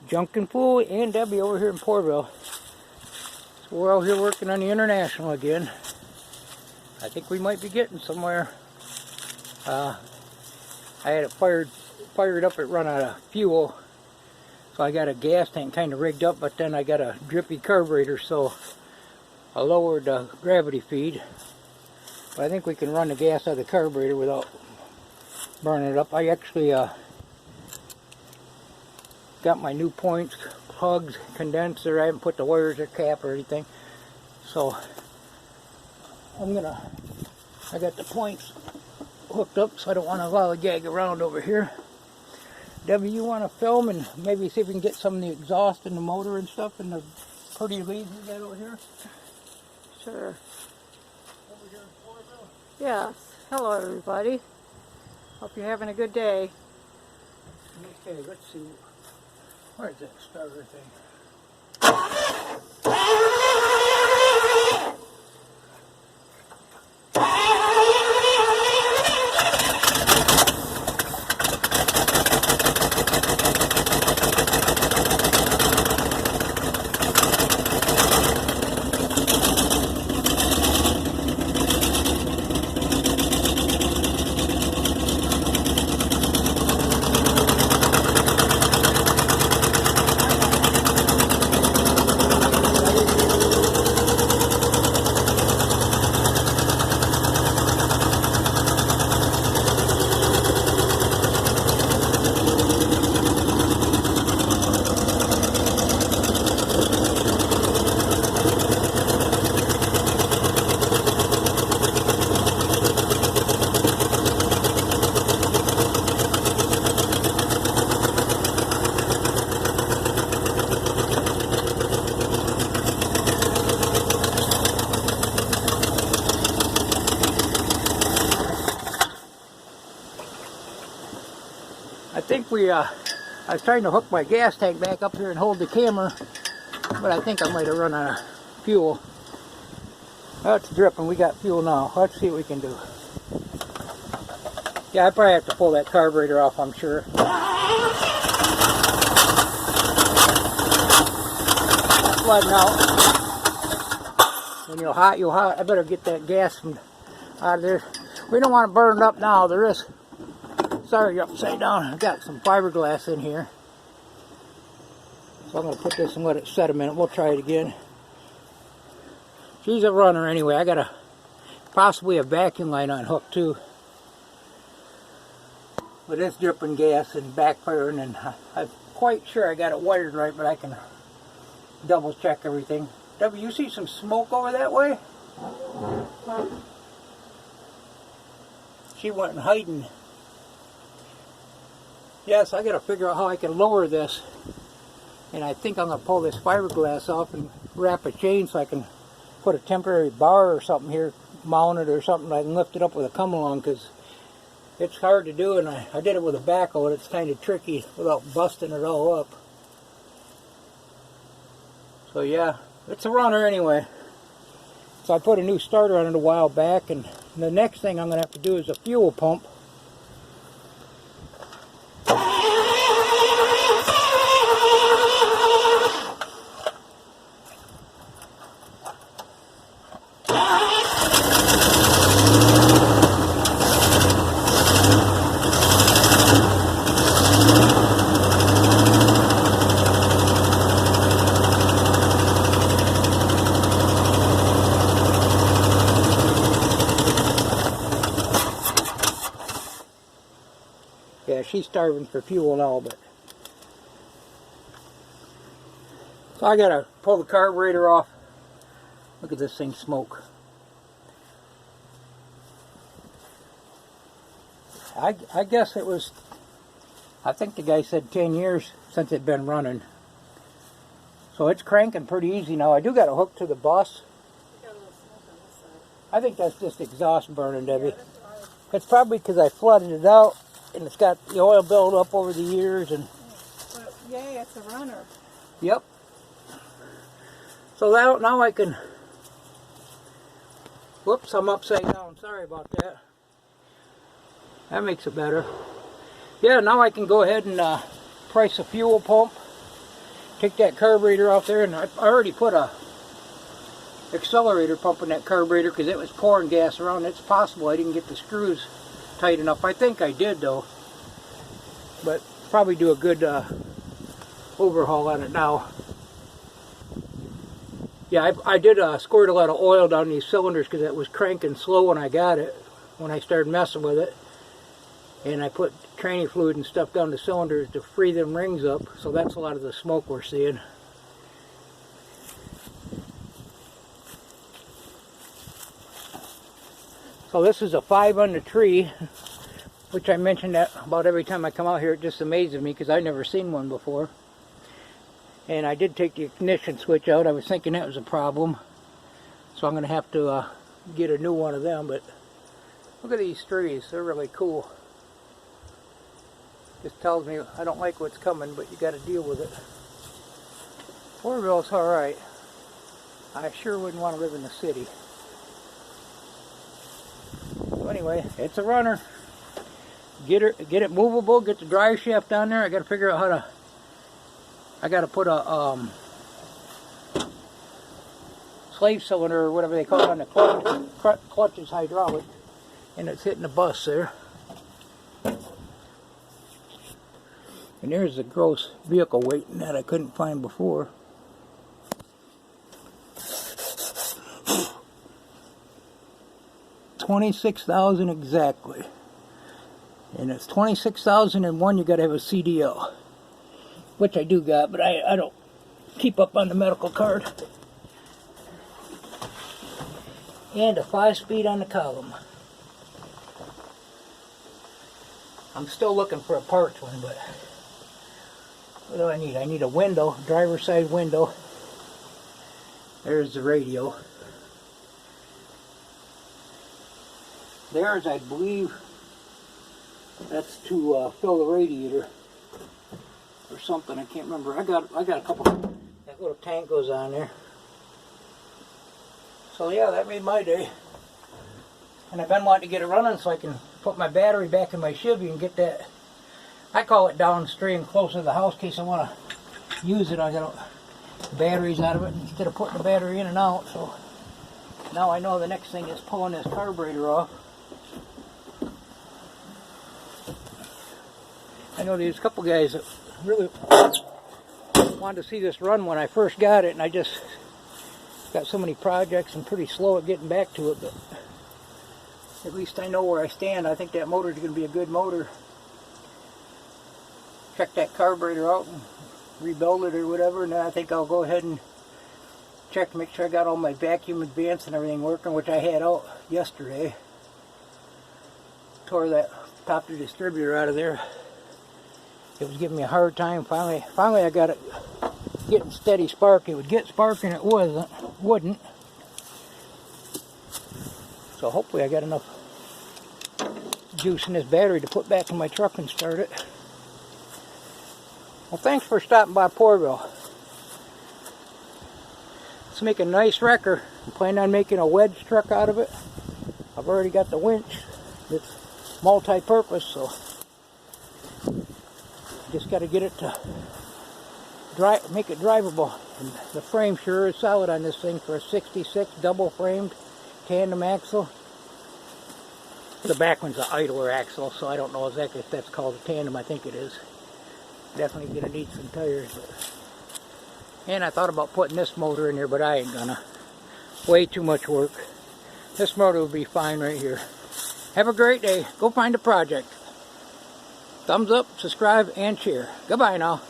Junkin' Fool and Debbie over here in Porterville. So we're out here working on the International again. I think we might be getting somewhere. I had it fired up, it run out of fuel. So I got a gas tank kind of rigged up, but then I got a drippy carburetor, so I lowered the gravity feed. But I think we can run the gas out of the carburetor without burning it up. I actually got my new points, plugs, condenser. I haven't put the wires or cap or anything. So I got the points hooked up, so I don't want to lollygag around over here. Debbie, you want to film and maybe see if we can get some of the exhaust and the motor and stuff and the pretty leads we got over here? Sure. Over here in Porterville? Yes. Hello, everybody. Hope you're having a good day. Okay, let's see. Where's that starter thing? I think I was trying to hook my gas tank back up here and hold the camera, but I think I might have run out of fuel. Oh, it's dripping. We got fuel now. Let's see what we can do. Yeah, I probably have to pull that carburetor off, I'm sure. Flooding out. When you're hot, you're hot. I better get that gas from out of there. We don't want to burn it up now. There is. Sorry, you're upside down. I've got some fiberglass in here. So I'm going to put this and let it set a minute. We'll try it again. She's a runner anyway. I got possibly a vacuum line on hook too. But it's dripping gas and backfiring, and I'm quite sure I got it wired right, but I can double check everything. Debbie, you see some smoke over that way? She went hiding. Yes, I got to figure out how I can lower this, and I think I'm going to pull this fiberglass off and wrap a chain so I can put a temporary bar or something here mounted or something. I can lift it up with a come along, because it's hard to do, and I did it with a backhoe, and it's kind of tricky without busting it all up. So yeah, it's a runner anyway. So I put a new starter on it a while back, and the next thing I'm going to have to do is a fuel pump. Yeah, she's starving for fuel now, but so I gotta pull the carburetor off. Look at this thing smoke. I guess it was, I think the guy said 10 years since it'd been running. So it's cranking pretty easy now. I do got a hook to the bus. Got a little smoke on this side. I think that's just exhaust burning, Debbie. It's probably because I flooded it out, and it's got the oil build up over the years. And Well, yay, it's a runner. yep. So now I can, whoops, I'm upside down. Sorry about that. That makes it better. Yeah, now I can go ahead and price a fuel pump. take that carburetor off there, and I already put a accelerator pump in that carburetor because it was pouring gas around. It's possible I didn't get the screws tight enough. I think I did though, but probably do a good overhaul on it now. Yeah, I did squirt a lot of oil down these cylinders because it was cranking slow when I got it, when I started messing with it. And I put training fluid and stuff down the cylinders to free them rings up, so that's a lot of the smoke we're seeing. So this is a 5 on the tree, which I mentioned that about every time I come out here. It just amazes me because I've never seen one before. And I did take the ignition switch out. I was thinking that was a problem. So I'm going to have to get a new one of them. But look at these trees. They're really cool. Just tells me I don't like what's coming, but you got to deal with it. Orville's alright. I sure wouldn't want to live in the city. So anyway, it's a runner. Get it movable, get the drive shaft down there. I got to figure out how to... I got to put a slave cylinder or whatever they call it on the clutch. Clutch is hydraulic, and it's hitting the bus there. And there's the gross vehicle weight that I couldn't find before. $26,000 exactly, and it's $26,001. You got to have a CDL. Which I do got, but I don't keep up on the medical card. And a 5-speed on the column. I'm still looking for a parts one, but what do I need? I need a window, driver's side window. There's the radio. There's, I believe, that's to fill the radiator. Or something, I can't remember. I got a couple. That little tank goes on there. So yeah, that made my day. And I've been wanting to get it running so I can put my battery back in my Chevy and get that. I call it downstream, close to the house, in case I want to use it. I got batteries out of it instead of putting the battery in and out. So now I know the next thing is pulling this carburetor off. I know there's a couple guys that really wanted to see this run when I first got it, and I just got so many projects and pretty slow at getting back to it, but at least I know where I stand. I think that motor is going to be a good motor. Check that carburetor out and rebuild it or whatever, and then I think I'll go ahead and check to make sure I got all my vacuum advance and everything working, which I had out yesterday. Tore that top of the distributor out of there. It was giving me a hard time. Finally I got it getting steady spark. It would get sparking, it wouldn't. So hopefully I got enough juice in this battery to put back in my truck and start it. Well, thanks for stopping by Porterville. Let's make a nice wrecker. I'm planning on making a wedge truck out of it. I've already got the winch. It's multi-purpose, so just got to get it to make it drivable. And the frame sure is solid on this thing for a 66 double framed tandem axle. The back one's an idler axle, so I don't know exactly if that's called a tandem. I think it is. Definitely gonna need some tires. And I thought about putting this motor in here, but I ain't gonna. Way too much work. This motor will be fine right here. Have a great day. Go find a project. Thumbs up, subscribe, and share. Goodbye now.